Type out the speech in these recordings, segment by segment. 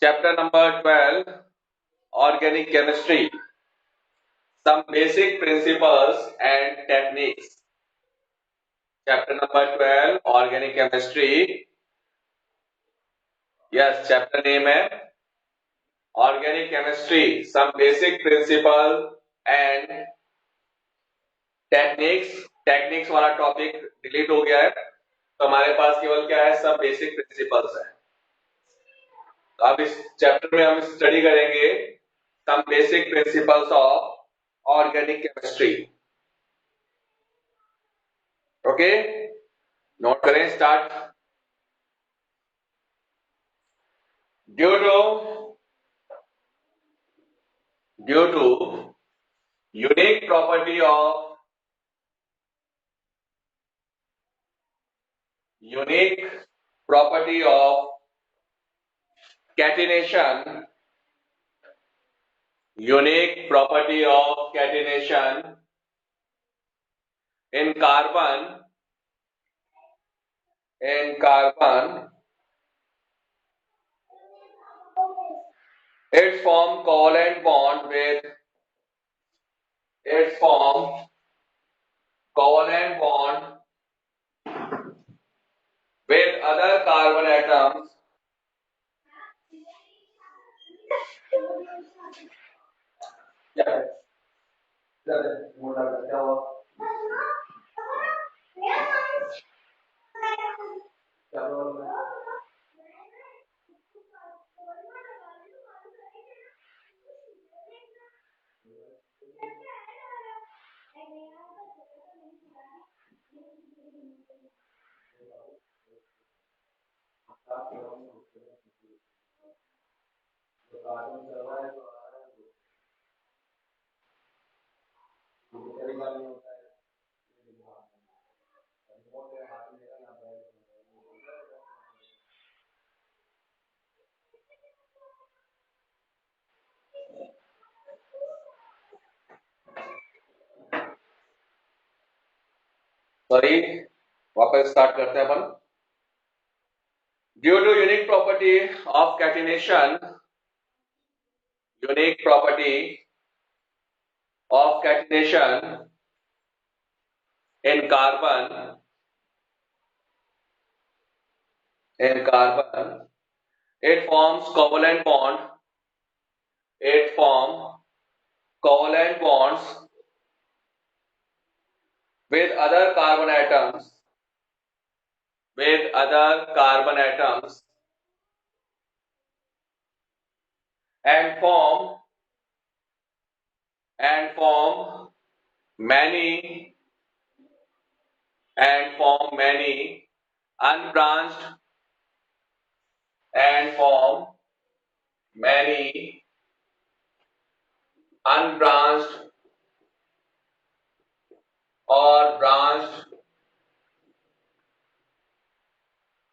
Chapter number 12, Organic Chemistry, some basic principles and techniques. Chapter number 12, Organic Chemistry. Yes, chapter name है Organic Chemistry, some basic principles and techniques. Techniques वाला topic delete हो गया है, तो हमारे पास केवल क्या है, सब बेसिक प्रिंसिपल्स है। तो अब इस चैप्टर में हम स्टडी करेंगे some basic principles of organic chemistry. Okay, note करें, start. due to unique property of catenation, unique property of catenation in carbon, it form covalent bond with other carbon atoms sorry, वापस start करते हैं अपन। Due to unique property of catenation, unique property of catenation in carbon, it forms covalent bonds with other carbon atoms and form many unbranched or branched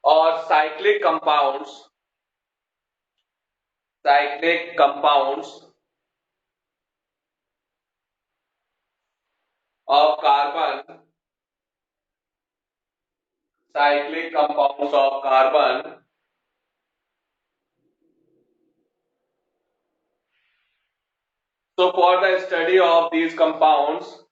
or cyclic compounds of carbon, So for the study of these compounds,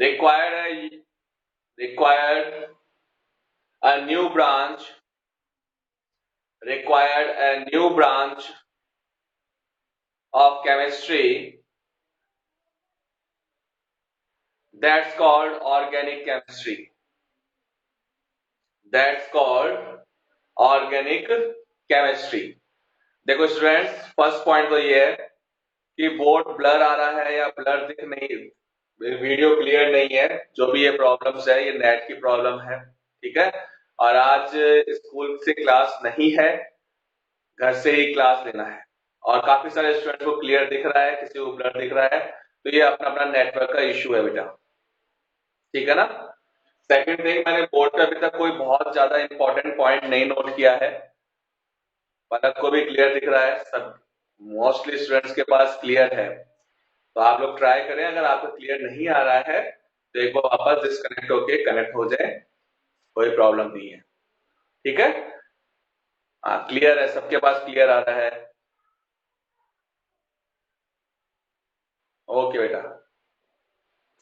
required a new branch of chemistry, that's called organic chemistry. देखो students, first point तो ये है कि board blur आ रहा है या blur दिख नहीं, वीडियो क्लियर नहीं है। जो भी ये प्रॉब्लम्स है, ये नेट की प्रॉब्लम है, ठीक है। और आज स्कूल से क्लास नहीं है, घर से ही क्लास लेना है। और काफी सारे स्टूडेंट्स को क्लियर दिख रहा है, किसी को ब्लर दिख रहा है, तो ये अपना अपना नेटवर्क का इश्यू है बेटा, ठीक है ना। सेकंड थिंग, मैंने बोर्ड पे अभी तक कोई बहुत ज्यादा इंपॉर्टेंट पॉइंट नहीं नोट किया है। पलक को भी क्लियर दिख रहा है, सब मोस्टली स्टूडेंट्स के पास क्लियर है। तो आप लोग ट्राई करें, अगर आपको क्लियर नहीं आ रहा है तो एक बार वापस डिस्कनेक्ट होके कनेक्ट हो जाए, कोई प्रॉब्लम नहीं है। ठीक है, हाँ क्लियर है, सबके पास क्लियर आ रहा है? ओके बेटा,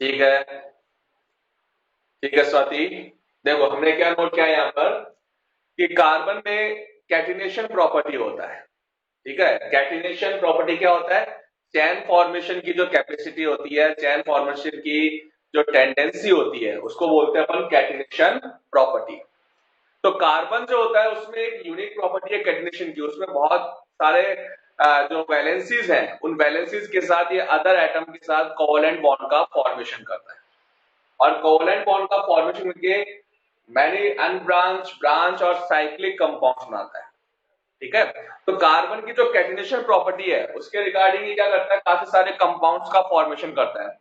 ठीक है, ठीक है स्वाति। देखो हमने क्या नोट किया यहाँ पर कि कार्बन में कैटिनेशन प्रॉपर्टी होता है। ठीक है, कैटिनेशन प्रॉपर्टी क्या होता है? चैन फॉर्मेशन की जो कैपेसिटी होती है, चैन फॉर्मेशन की जो टेंडेंसी होती है, उसको बोलते हैं अपन कैटिनेशन प्रॉपर्टी। तो कार्बन जो होता है उसमें एक यूनिक प्रॉपर्टी है कैटिनेशन की, उसमें बहुत सारे जो वैलेंसीज हैं, उन वैलेंसीज के साथ ये अदर एटम के साथ कोवलेंट बॉन्ड का फॉर्मेशन करता है, और कोवलेंट बॉन्ड का फॉर्मेशन करके मैनी अनब्रांच, ब्रांच और साइक्लिक कंपाउंड्स बनाता है। ठीक है, तो कार्बन की जो कैटिनेशन प्रॉपर्टी है उसके रिगार्डिंग ये क्या करता है, काफी सारे कंपाउंड्स का फॉर्मेशन करता है,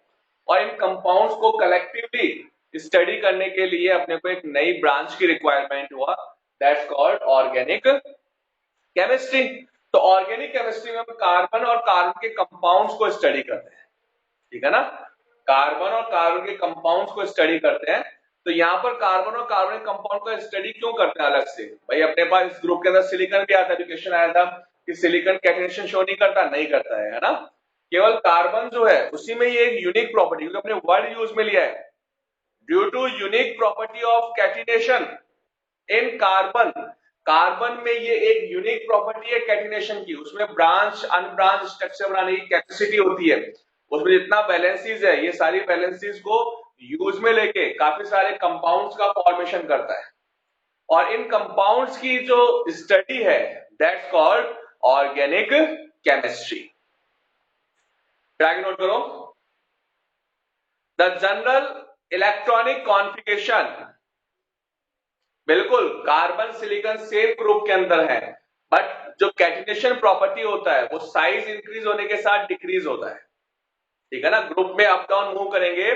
और इन कंपाउंड्स को कलेक्टिवली स्टडी करने के लिए अपने को एक नई ब्रांच की रिक्वायरमेंट हुआ, दैट्स कॉल्ड ऑर्गेनिक केमिस्ट्री। तो ऑर्गेनिक केमिस्ट्री में हम कार्बन और कार्बन के कंपाउंड्स को स्टडी करते हैं। ठीक है ना, कार्बन और कार्बन के कंपाउंड्स को स्टडी करते हैं। तो यहाँ पर कार्बन और कार्बन के कंपाउंड का स्टडी क्यों करते हैं अलग से? भाई अपने पास इस ग्रुप के अंदर सिलिकॉन भी आता है, एजुकेशन आया था कि सिलिकॉन कैटिनेशन शो नहीं करता, नहीं करता है ना, केवल कार्बन जो है उसी में ये एक यूनिक प्रॉपर्टी, क्योंकि अपने वर्ड यूज में लिया है, due to unique property of catenation in carbon. Carbon में ये एक यूनिक प्रॉपर्टी है कैटिनेशन की, उसमें ब्रांच अनब्रांच स्ट्रक्चर बनाने की कैपेसिटी होती है, उसमें जितना वैलेंसीज है ये सारी वैलेंसीज को यूज में लेके काफी सारे कंपाउंड्स का फॉर्मेशन करता है, और इन कंपाउंड्स की जो स्टडी है that's called organic chemistry. Track note करो, द जनरल इलेक्ट्रॉनिक कॉन्फ़िगरेशन, बिल्कुल कार्बन सिलिकॉन सेम ग्रुप के अंदर है, बट जो कैटिनेशन प्रॉपर्टी होता है वो साइज इंक्रीज होने के साथ डिक्रीज होता है। ठीक है ना, ग्रुप में अप डाउन मूव करेंगे,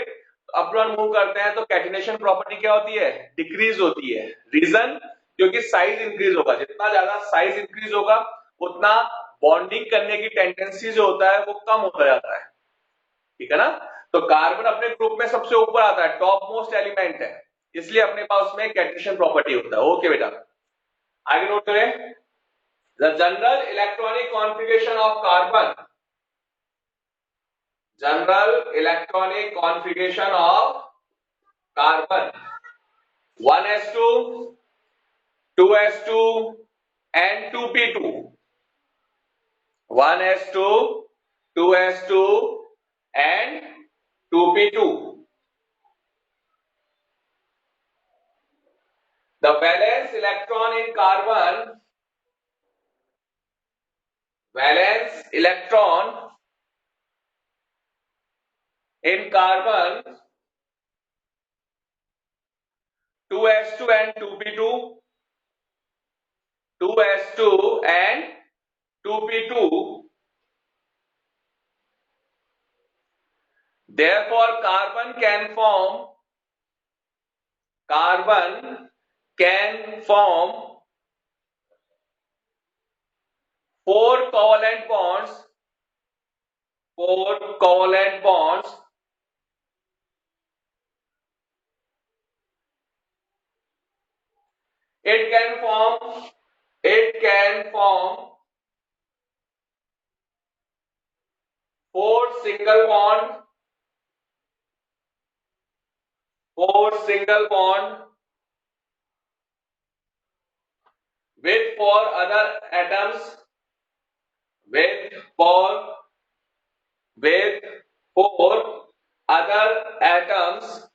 अप डाउन मूव करते हैं तो कैटिनेशन प्रॉपर्टी क्या होती है? डिक्रीज होती है। रीजन, क्योंकि साइज इंक्रीज होगा, जितना ज्यादा साइज इंक्रीज होगा उतना बॉन्डिंग करने की टेंडेंसी जो होता है वो कम होता जाता है। ठीक है ना, तो कार्बन अपने ग्रुप में सबसे ऊपर आता है, टॉप मोस्ट एलिमेंट है, इसलिए अपने पास में कैटिनेशन प्रॉपर्टी होता है। ओके बेटा, आगे नोट करें, the general electronic configuration of carbon, general electronic configuration of carbon 1s2, 2s2 and 2p2, 1s2, 2s2 and 2p2. The valence electron in carbon, valence electron in carbon 2s2 and 2p2, 2s2 and 2p2. Therefore carbon can form 4 covalent bonds, 4 covalent bonds it can form 4 single bond, 4 single bond with 4 other atoms, with 4 other atoms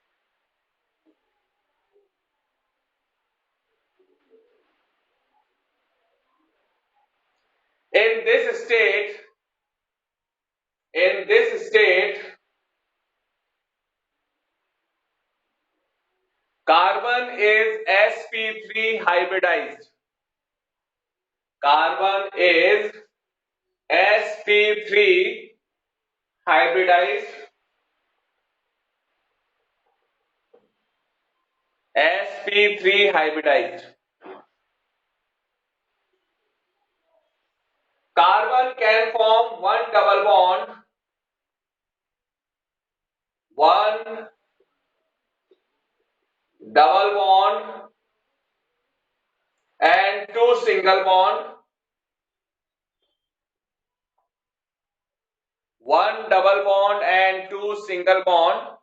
in this state carbon is sp3 hybridized, carbon is sp3 hybridized, sp3 hybridized. Carbon can form one double bond one double bond and two single bond, one double bond and two single bond,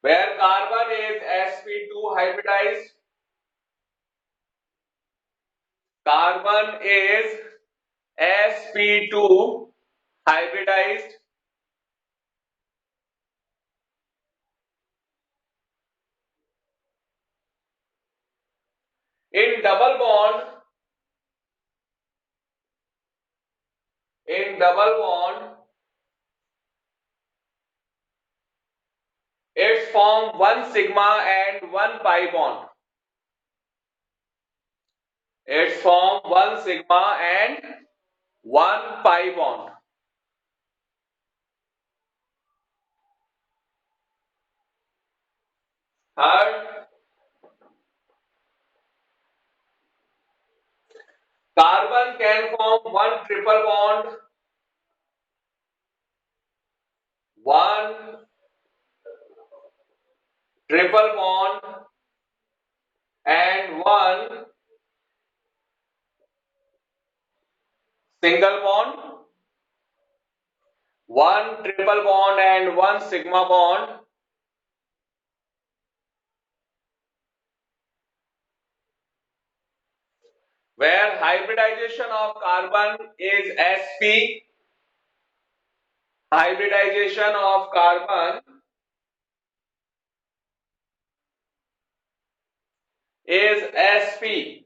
where carbon is sp2 hybridized, carbon is sp2 hybridized, in double bond, it's form one sigma and one pi bond. It's form one sigma and one pi bond. Third, carbon can form one triple bond, one triple bond and one single bond, one triple bond and one sigma bond, where hybridization of carbon is sp, hybridization of carbon is sp.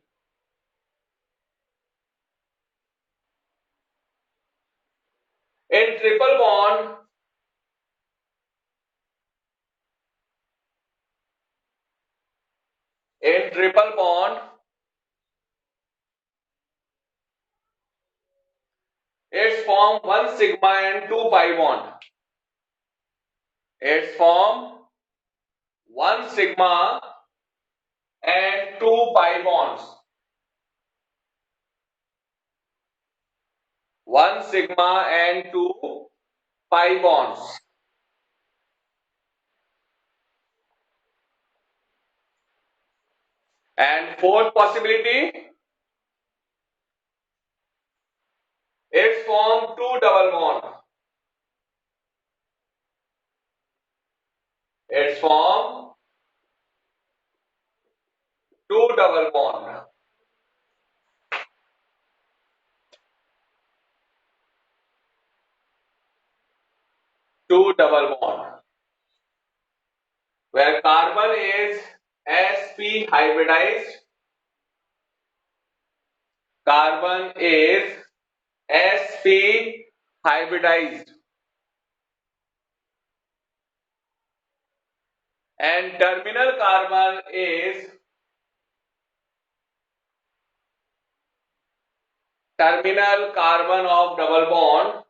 In triple bond, it's form one sigma and two pi bond. It's form one sigma and two pi bonds. One sigma and two pi bonds. And fourth possibility, it's form two double bond. It's form two double bond. Two double bond. Where carbon is sp hybridized. Carbon is sp hybridized. And terminal carbon is terminal carbon of double bond,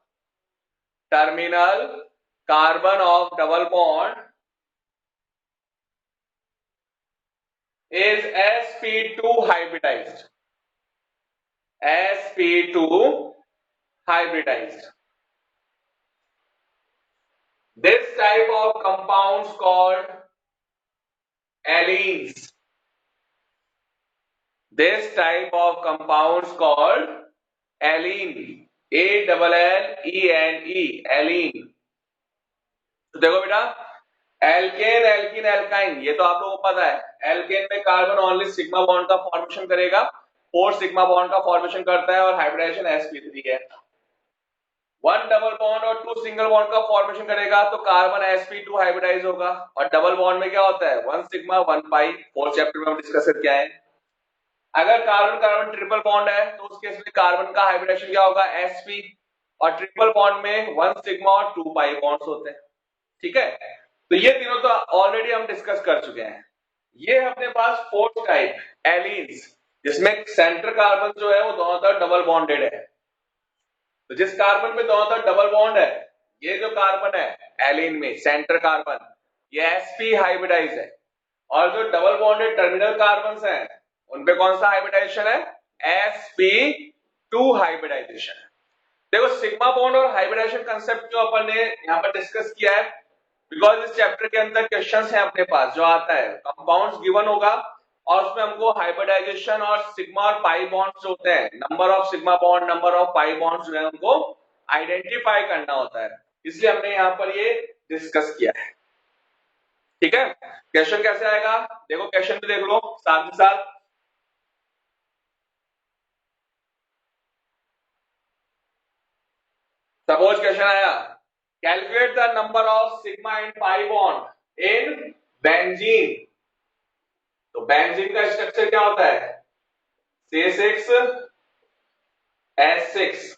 terminal carbon of double bond is sp2 hybridized. sp2 hybridized. This type of compounds called allenes. This type of compounds called allene. A-double-L-E-N-E, allene. तो देखो बेटा, alkene, alkene, alkyne, ये तो आप लोगों को पता है. एल्केन में कार्बन ओनली सिग्मा बॉन्ड का फॉर्मेशन करेगा, 4 सिग्मा बॉन्ड का फॉर्मेशन करता है और हाइब्रिडाइजेशन sp3 है. वन डबल बॉन्ड और टू सिंगल बॉन्ड का फॉर्मेशन करेगा तो कार्बन sp2 हाइब्रिडाइज होगा. और डबल बॉन्ड में क्या होता है, one sigma one pi. 4 chapter में हम डिस्कस करके आए. अगर कार्बन कार्बन ट्रिपल बॉन्ड है तो उस केस में कार्बन का हाइब्रिडेशन क्या होगा, sp. और ट्रिपल बॉन्ड में वन सिग्मा और टू पाई बॉन्ड्स होते हैं. ठीक है, तो ये तीनों तो ऑलरेडी हम डिस्कस कर चुके हैं. ये अपने पास फोर्थ टाइप एलीन्स, जिसमें सेंटर कार्बन जो है वो दोनों तरफ डबल बॉन्डेड है. तो जिस कार्बन पे दोनों तरफ डबल बॉन्ड है, ये जो कार्बन है एलीन में सेंटर कार्बन, ये sp हाइब्रिडाइज है. और जो डबल बॉन्डेड टर्मिनल कार्बन्स हैं उनपे कौन सा हाइब्रिडाइजेशन है, sp2 हाइब्रिडाइजेशन है. देखो सिग्मा बॉन्ड और हाइब्रिडाइजेशन कंसेप्ट जो अपन ने यहाँ पर डिस्कस किया है, बिकॉज इस चैप्टर के अंदर क्वेश्चंस हैं अपने पास जो आता है, कंपाउंड्स गिवन होगा और उसमें हमको हाइब्रिडाइजेशन और सिग्मा और पाई बॉन्ड्स जो होते हैं, number of sigma bond, number of pi bonds जो है हमको आइडेंटिफाई करना होता है, इसलिए हमने यहाँ पर ये डिस्कस किया है। ठीक है, क्वेश्चन कैसे आएगा देखो, क्वेश्चन भी देख लो साथ ही साथ। सपोज क्वेश्चन आया, calculate the number of sigma and pi bond in benzene. तो बेंजीन का स्ट्रक्चर क्या होता है, C6H6,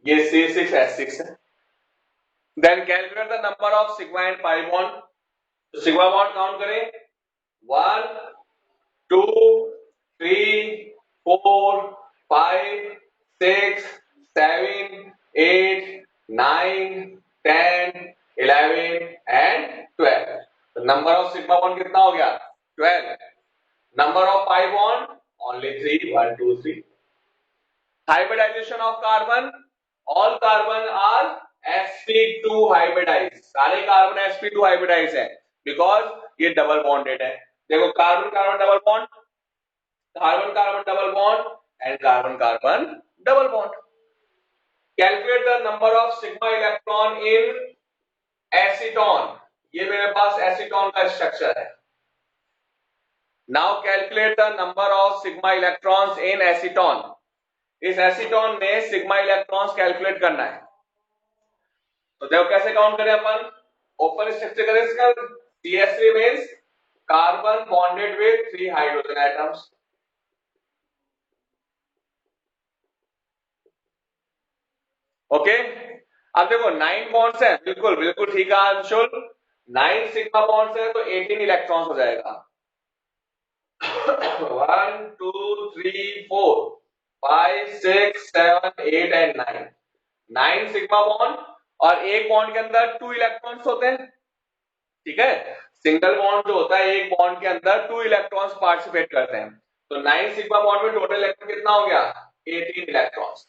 ये C6H6 है। Then calculate the number of sigma and pi bond. तो सिग्मा बॉन्ड काउंट करें, 1 2 3 4 5 6 7 8 9 10 11 एंड 12। तो नंबर ऑफ सिग्मा बॉन्ड कितना हो गया, 12। Number of pi bond only 3, 1 2 3। Hybridisation of carbon, all carbon are sp2 hybridise, सारे carbon sp2 hybridise है because ये double bonded है। देखो carbon carbon double bond, carbon carbon double bond and carbon carbon double bond. Calculate the number of sigma electron in acetone, ये मेरे पास acetone का structure है। Now calculate the number of sigma electrons in acetone. इस acetone में sigma electrons calculate करना है। तो देखो कैसे काउंट करें अपन, ओपन स्ट्रक्चर करें इसका, CH3 means carbon bonded with 3 hydrogen atoms. Okay, अब देखो 9 बॉन्ड्स हैं, बिल्कुल बिल्कुल ठीक है अंशुल, 9 सिग्मा बॉन्ड्स हैं तो 18 इलेक्ट्रॉन्स हो जाएगा। 1 2 3 4 5 6 7 8 एंड 9, 9 सिग्मा बॉन्ड और एक बॉन्ड के अंदर 2 इलेक्ट्रॉन्स होते हैं। ठीक है, सिंगल बॉन्ड जो होता है एक बॉन्ड के अंदर 2 इलेक्ट्रॉन्स पार्टिसिपेट करते हैं। तो 9 सिग्मा बॉन्ड में टोटल इलेक्ट्रॉन कितना हो गया, 18 इलेक्ट्रॉन्स।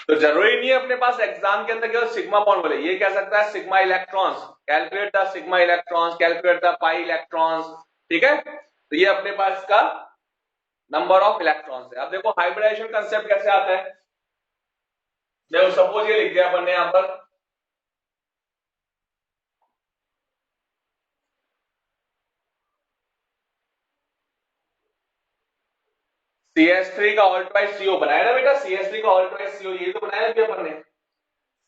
तो जरूरी नहीं है अपने पास एग्जाम के अंदर केवल सिग्मा बॉन्ड बोले, ये कह सकता है sigma electrons, calculate the sigma electrons, calculate the pi electrons. ठीक है, तो ये अपने पास का नंबर ऑफ इलेक्ट्रॉन्स है। अब देखो हाइब्रिडाइजेशन कंसेप्ट कैसे आता है, देखो सपोज ये लिख दिया अपन ने यहां पर, CH3 का ऑल ट्वाइस CO बनाया ना बेटा, CH3 का ऑल ट्वाइस CO ये तो बनाया भी अपन ने।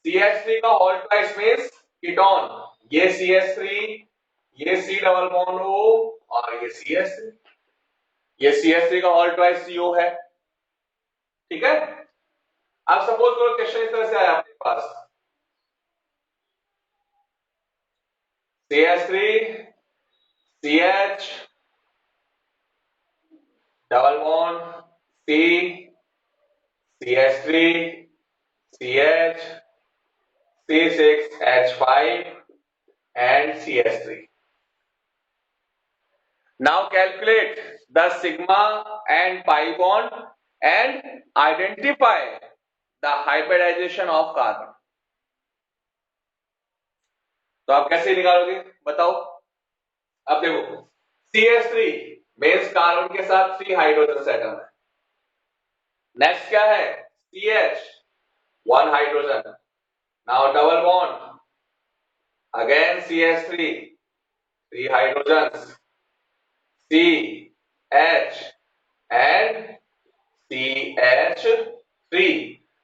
CH3 का ऑल ट्वाइस मींस कीटोन, ये CH3, ये C डबल बॉन्ड O और ये CH3, ये CH3 का ऑल ट्वाइस CO है। ठीक है, अब सपोज करो क्वेश्चन इस तरह से आया आपके पास, CH3 CH double bond C CH3 CH C6H5 and CH3. Now calculate the sigma and pi bond and identify the hybridization of carbon. तो आप कैसे निकालोगे बताओ। अब देखो CH3 मेंस कार्बन के साथ 3 हाइड्रोजन एटम है। नेक्स्ट क्या है, CH 1 hydrogen, now double bond, again CH3 3 hydrogen, C H and CH3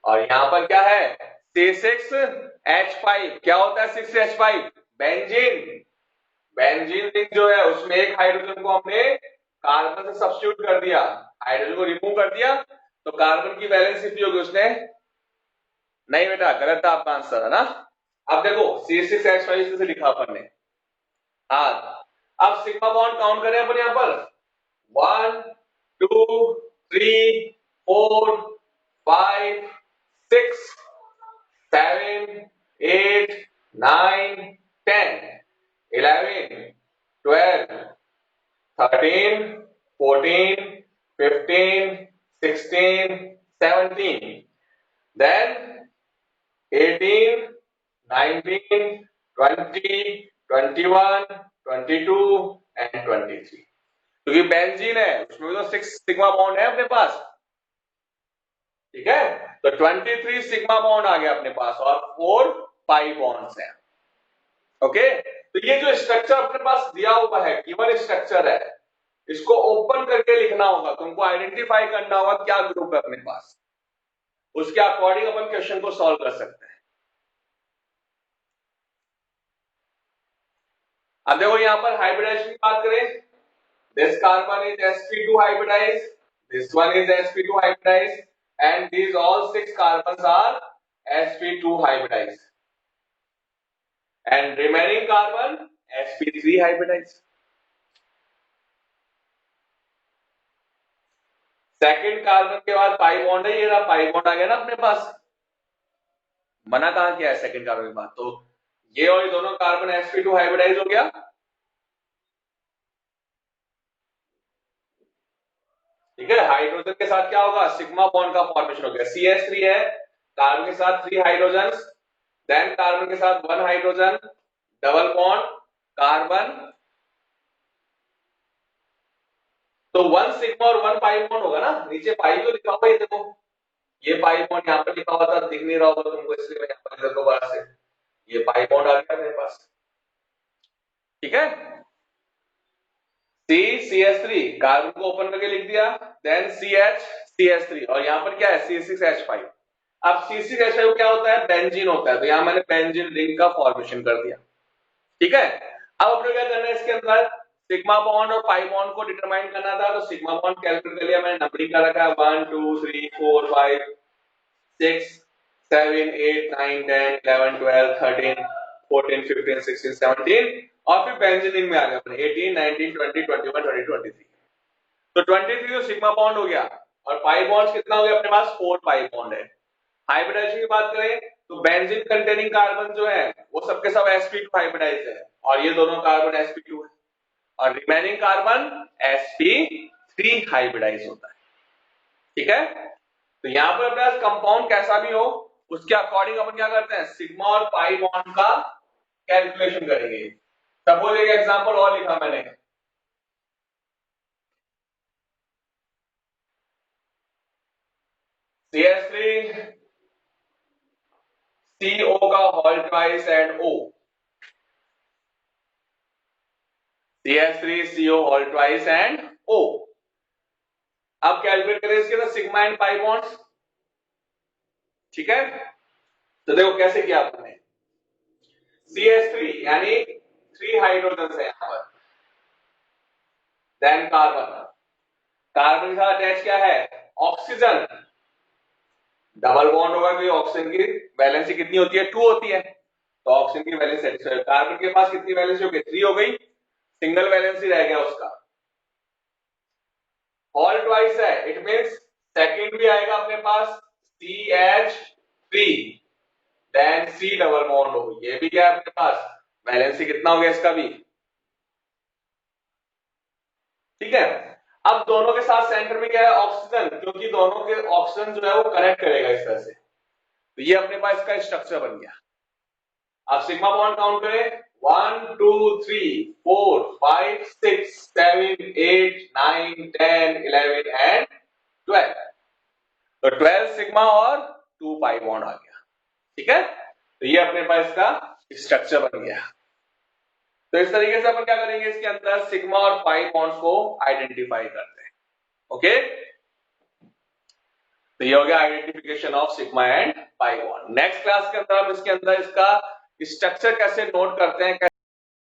और यहां पर क्या है C6H5। क्या होता है 6H5, बेंजीन। बेंजीन रिंग जो है उसमें एक हाइड्रोजन को हमने कार्बन से सब्स्टिट्यूट कर दिया, हाइड्रोजन को रिमूव कर दिया, तो कार्बन की वैलेंसी फ्री होगी उसने, नहीं बेटा गलत था आपका आंसर है ना। अब देखो C6H5 से लिखा अपन ने, हाँ अब सिग्मा बॉन्ड काउंट करें अपन यहां पर, 1 2 3 4 5 6 7 8 9 10 11 12 13 14 15, 16, 17, then 18, 19, 20, 21, 22 and 23। क्योंकि बेंजीन है उसमें भी तो 6 सिग्मा बॉन्ड है अपने पास, ठीक है। तो 23 सिग्मा बॉन्ड आ गया अपने पास और 4 पाई बॉन्ड्स हैं। ओके, तो ये जो स्ट्रक्चर अपने पास दिया हुआ है, गिवन स्ट्रक्चर है, इसको ओपन करके लिखना होगा, तुमको आइडेंटिफाई करना होगा क्या ग्रुप है अपने पास, उसके अकॉर्डिंग अपन क्वेश्चन को सॉल्व कर सकते हैं। अब देखो यहां पर हाइब्रिडाइजेशन की बात करें, this carbon is sp2 hybridized, this one is sp2 hybridized and these all 6 carbons are sp2 hybridized and remaining carbon sp3 hybridized। Second carbon के बाद पाई बॉन्ड है, ये रहा पाई बॉन्ड आ गया ना अपने पास, मना कहां किया है सेकंड कार्बन के बाद, तो ये और ये दोनों कार्बन sp2 हाइब्रिडाइज हो गया। ठीक है, हाइड्रोजन के साथ क्या होगा, सिग्मा बॉन्ड का फॉर्मेशन हो गया, CH3 है, कार्बन के साथ 3 हाइड्रोजन, देन कार्बन के साथ 1 हाइड्रोजन, डबल बॉन्ड कार्बन, तो 1 सिग्मा और 1 पाई बॉन्ड होगा ना, नीचे पाई तो लिखा हुआ है, देखो ये पाई बॉन्ड यहाँ पर लिखा हुआ था, दिख नहीं रहा होगा तुमको इसलिए मैं यहाँ पर दोबारा से, ये पाई बॉन्ड आ गया मेरे पास, ठीक है। CH3 कार्बन को ओपन करके लिख दिया, देन CH3 और यहाँ पर क्या है C6H5। अब C6H5 क्या होता है, बेंजीन होता है, तो यहाँ मैंने बेंजीन रिंग का फॉर्मेशन कर दिया, ठीक है। अब अपने क्या करना है, इसके अंदर सिग्मा बॉन्ड और पाई बॉन्ड को डिटरमाइन करना था, तो सिग्मा बॉन्ड कैलकुलेट कर लिया मैंने, नंबरिंग कर रखा है 1 2 3 4 5 6 7 8 9 10 11 12 13 14 15 16 17 और फिर बेंजीन रिंग में आ गया अपने 18 19 20 21 22 23। तो 23 तो सिग्मा बॉन्ड हो गया और पाई बॉन्ड्स कितना हो गया अपने पास, 4 पाई बॉन्ड है। हाइब्रिडाइजेशन की बात करें तो बेंजीन कंटेनिंग कार्बन जो है वो सबके सब sp2 हाइब्रिडाइज है और ये दोनों कार्बन sp2 है और रिमेनिंग कार्बन sp3 हाइब्रिडाइज होता है, ठीक है। तो यहां पर अपने पास कंपाउंड कैसा भी हो उसके अकॉर्डिंग अपन क्या करते हैं, सिग्मा और पाई बॉन्ड का कैलकुलेशन करेंगे। सपोज एक एग्जांपल और लिखा मैंने, CH3 CO का whole twice and O, CH3 CO whole twice and O। अब कैलकुलेट करें इसके अंदर सिग्मा एंड पाई बॉन्ड्स, ठीक है। तो देखो कैसे किया आपने, CH3 यानी 3 हाइड्रोजन है यहां पर, देन कार्बन, कार्बन के साथ अटैच क्या है, ऑक्सीजन, डबल बॉन्ड होगा क्योंकि ऑक्सीजन की वैलेंसी कितनी होती है, 2 होती है, तो ऑक्सीजन की वैलेंसी सेटिस्फाई, कार्बन के पास कितनी वैलेंसी हो गई, 3 हो गई, सिंगल वैलेंसी रह गया उसका, होल ट्वाइस है, इट मींस सेकंड भी आएगा अपने पास CH3 then C double bond हो, ये भी क्या है अपने पास, वैलेंसी कितना हो गया इसका भी, ठीक है। अब दोनों के साथ सेंटर में क्या है, ऑक्सीजन, क्योंकि दोनों के ऑक्सीजन जो है वो कनेक्ट करेगा इस तरह से, तो ये अपने पास इसका स्ट्रक्चर बन गया। अब सिग्मा बॉन्ड काउंट करें, 1 2 3 4 5 6 7 8 9 10 11 एंड 12, तो 12 सिग्मा और 2 पाई बॉन्ड आ गया, ठीक है। तो ये अपने पास इसका स्ट्रक्चर बन गया। तो इस तरीके से अपन क्या करेंगे, इसके अंदर सिग्मा और पाई बॉन्ड्स को आइडेंटिफाई करते हैं, ओके। तो ये हो गया identification of sigma and pi bond. Next class के अंदर हम इसके अंदर इसका स्ट्रक्चर कैसे नोट करते हैं,